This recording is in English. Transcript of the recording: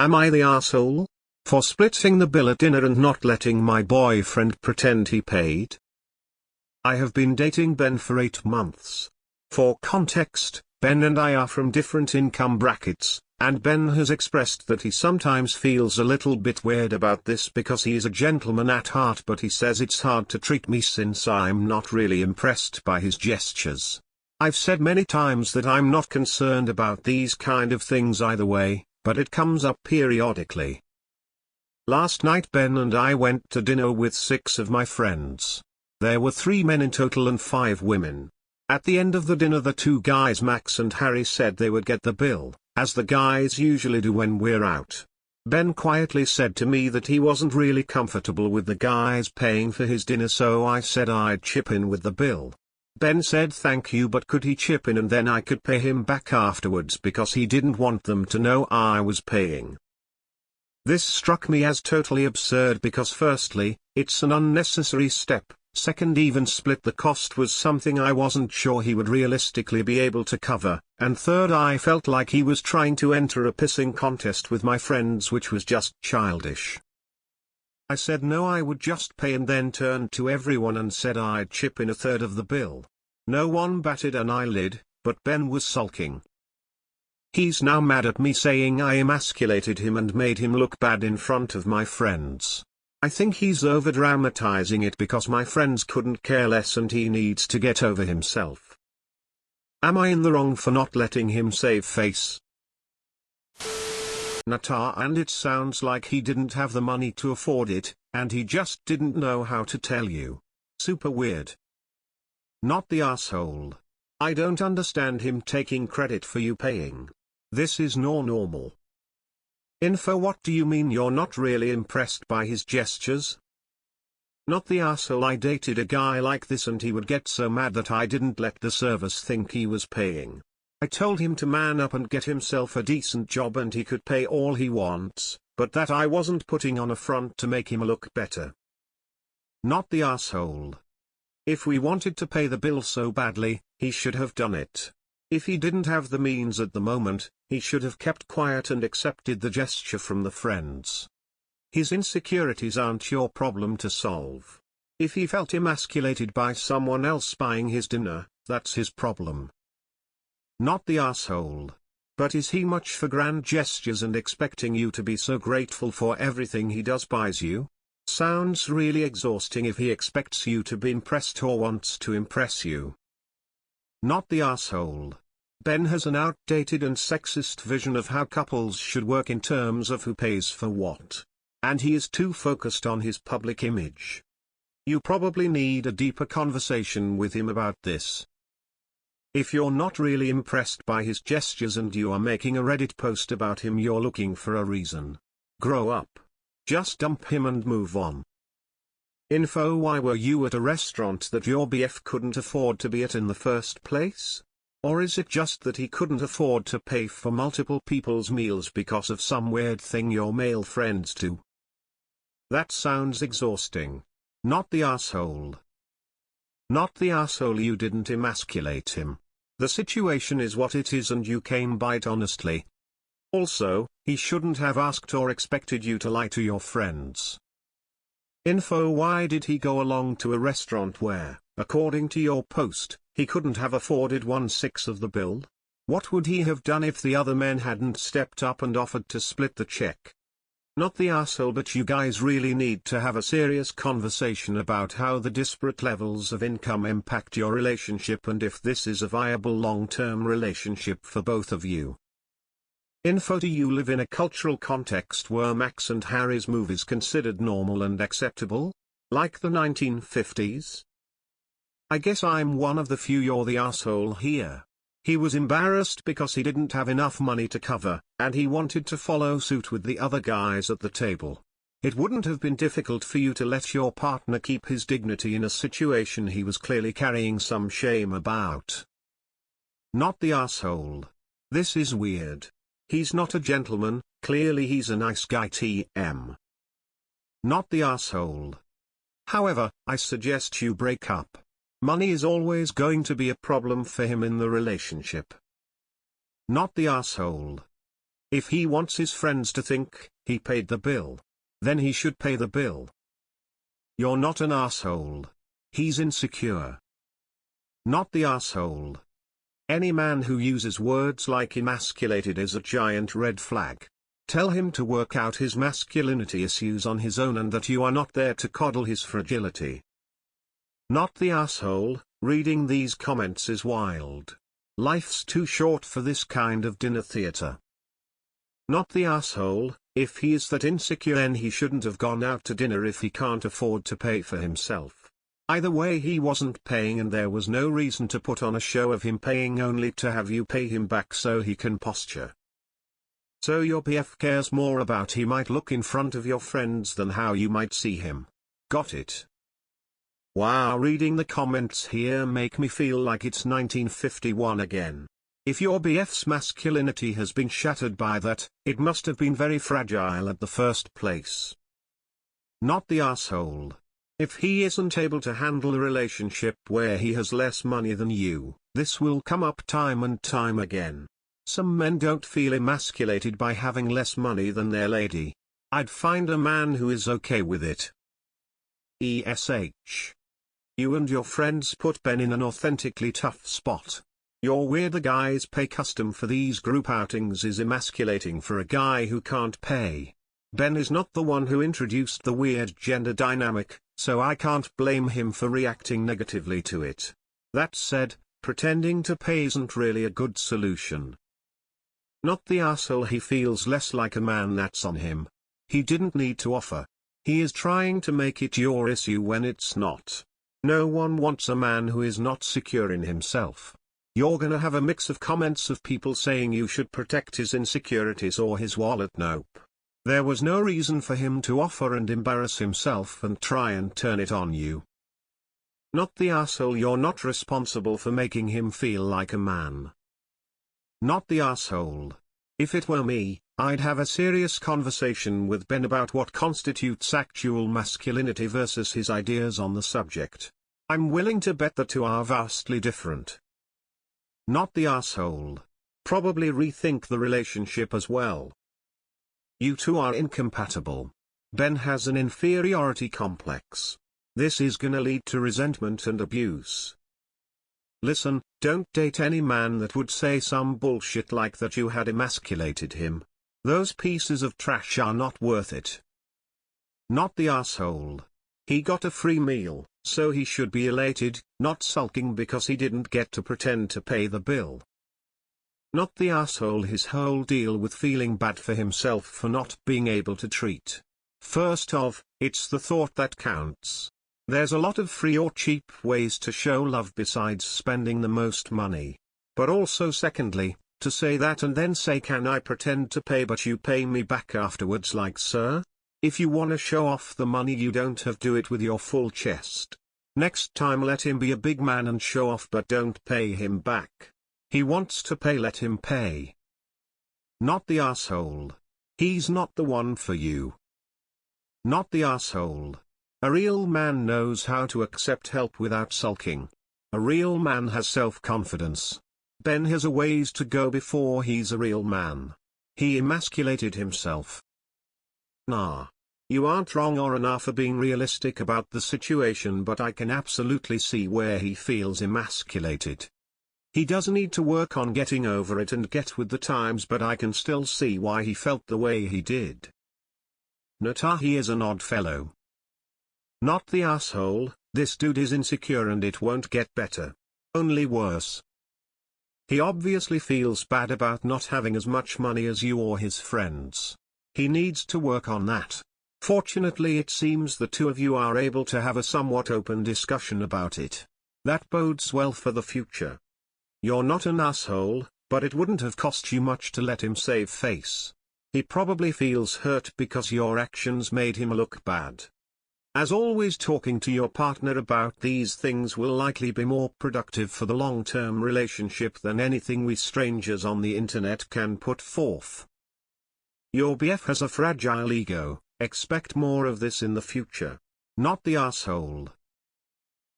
Am I the asshole? For splitting the bill at dinner and not letting my boyfriend pretend he paid? I have been dating Ben for 8 months. For context, Ben and I are from different income brackets, and Ben has expressed that he sometimes feels a little bit weird about this because he is a gentleman at heart, but he says it's hard to treat me since I'm not really impressed by his gestures. I've said many times that I'm not concerned about these kind of things either way, but it comes up periodically. Last night Ben and I went to dinner with 6 of my friends. There were 3 men in total and 5 women. At the end of the dinner the 2 guys Max and Harry said they would get the bill, as the guys usually do when we're out. Ben quietly said to me that he wasn't really comfortable with the guys paying for his dinner, so I said I'd chip in with the bill. Ben said thank you, but could he chip in and then I could pay him back afterwards because he didn't want them to know I was paying. This struck me as totally absurd because firstly, it's an unnecessary step. Second, even split the cost was something I wasn't sure he would realistically be able to cover, and third, I felt like he was trying to enter a pissing contest with my friends, which was just childish. I said no, I would just pay, and then turned to everyone and said I'd chip in a third of the bill. No one batted an eyelid, but Ben was sulking. He's now mad at me, saying I emasculated him and made him look bad in front of my friends. I think he's over-dramatizing it because my friends couldn't care less and he needs to get over himself. Am I in the wrong for not letting him save face? Nata, and it sounds like he didn't have the money to afford it, and he just didn't know how to tell you. Super weird. Not the asshole. I don't understand him taking credit for you paying. This is normal. Info: what do you mean you're not really impressed by his gestures? Not the asshole. I dated a guy like this and he would get so mad that I didn't let the service think he was paying. I told him to man up and get himself a decent job and he could pay all he wants, but that I wasn't putting on a front to make him look better. Not the asshole. If we wanted to pay the bill so badly, he should have done it. If he didn't have the means at the moment, he should have kept quiet and accepted the gesture from the friends. His insecurities aren't your problem to solve. If he felt emasculated by someone else buying his dinner, that's his problem. Not the asshole. But is he much for grand gestures and expecting you to be so grateful for everything he buys you? Sounds really exhausting if he expects you to be impressed or wants to impress you. Not the asshole. Ben has an outdated and sexist vision of how couples should work in terms of who pays for what. And he is too focused on his public image. You probably need a deeper conversation with him about this. If you're not really impressed by his gestures and you are making a Reddit post about him, you're looking for a reason. Grow up. Just dump him and move on. Info: why were you at a restaurant that your BF couldn't afford to be at in the first place? Or is it just that he couldn't afford to pay for multiple people's meals because of some weird thing your male friends do? That sounds exhausting. Not the asshole. Not the asshole. You didn't emasculate him. The situation is what it is and you came by it honestly. Also, he shouldn't have asked or expected you to lie to your friends. Info: why did he go along to a restaurant where, according to your post, he couldn't have afforded 1/6 of the bill? What would he have done if the other men hadn't stepped up and offered to split the check? Not the asshole, but you guys really need to have a serious conversation about how the disparate levels of income impact your relationship and if this is a viable long-term relationship for both of you. Info: do you live in a cultural context where Max and Harry's movies considered normal and acceptable? Like the 1950s? I guess I'm one of the few you're the asshole here. He was embarrassed because he didn't have enough money to cover, and he wanted to follow suit with the other guys at the table. It wouldn't have been difficult for you to let your partner keep his dignity in a situation he was clearly carrying some shame about. Not the asshole. This is weird. He's not a gentleman, clearly he's a nice guy TM. Not the asshole. However, I suggest you break up. Money is always going to be a problem for him in the relationship. Not the asshole. If he wants his friends to think he paid the bill, then he should pay the bill. You're not an asshole. He's insecure. Not the asshole. Any man who uses words like emasculated is a giant red flag. Tell him to work out his masculinity issues on his own and that you are not there to coddle his fragility. Not the asshole. Reading these comments is wild. Life's too short for this kind of dinner theater. Not the asshole. If he is that insecure, then he shouldn't have gone out to dinner if he can't afford to pay for himself. Either way, he wasn't paying and there was no reason to put on a show of him paying only to have you pay him back so he can posture. So your BF cares more about he might look in front of your friends than how you might see him. Got it? Wow, reading the comments here make me feel like it's 1951 again. If your BF's masculinity has been shattered by that, it must have been very fragile at the first place. Not the asshole. If he isn't able to handle a relationship where he has less money than you, this will come up time and time again. Some men don't feel emasculated by having less money than their lady. I'd find a man who is okay with it. ESH. You and your friends put Ben in an authentically tough spot. Your weird guys pay custom for these group outings is emasculating for a guy who can't pay. Ben is not the one who introduced the weird gender dynamic, so I can't blame him for reacting negatively to it. That said, pretending to pay isn't really a good solution. Not the asshole. He feels less like a man, that's on him. He didn't need to offer. He is trying to make it your issue when it's not. No one wants a man who is not secure in himself. You're gonna have a mix of comments of people saying you should protect his insecurities or his wallet. Nope. There was no reason for him to offer and embarrass himself and try and turn it on you. Not the asshole. You're not responsible for making him feel like a man. Not the asshole. If it were me, I'd have a serious conversation with Ben about what constitutes actual masculinity versus his ideas on the subject. I'm willing to bet the two are vastly different. Not the asshole. Probably rethink the relationship as well. You two are incompatible. Ben has an inferiority complex. This is gonna lead to resentment and abuse. Listen, don't date any man that would say some bullshit like that you had emasculated him. Those pieces of trash are not worth it. Not the asshole. He got a free meal, so he should be elated, not sulking because he didn't get to pretend to pay the bill. Not the asshole. His whole deal with feeling bad for himself for not being able to treat. First off, it's the thought that counts. There's a lot of free or cheap ways to show love besides spending the most money. But also secondly, to say that and then say, can I pretend to pay but you pay me back afterwards? Like, sir? If you wanna show off the money, you don't have to do it with your full chest. Next time let him be a big man and show off, but don't pay him back. He wants to pay, let him pay. Not the asshole. He's not the one for you. Not the asshole. A real man knows how to accept help without sulking. A real man has self-confidence. Ben has a ways to go before he's a real man. He emasculated himself. Nah. You aren't wrong or enough for being realistic about the situation, but I can absolutely see where he feels emasculated. He does need to work on getting over it and get with the times, but I can still see why he felt the way he did. Nata, he is an odd fellow. Not the asshole. This dude is insecure and it won't get better. Only worse. He obviously feels bad about not having as much money as you or his friends. He needs to work on that. Fortunately, it seems the two of you are able to have a somewhat open discussion about it. That bodes well for the future. You're not an asshole, but it wouldn't have cost you much to let him save face. He probably feels hurt because your actions made him look bad. As always, talking to your partner about these things will likely be more productive for the long-term relationship than anything we strangers on the internet can put forth. Your BF has a fragile ego, expect more of this in the future. Not the asshole.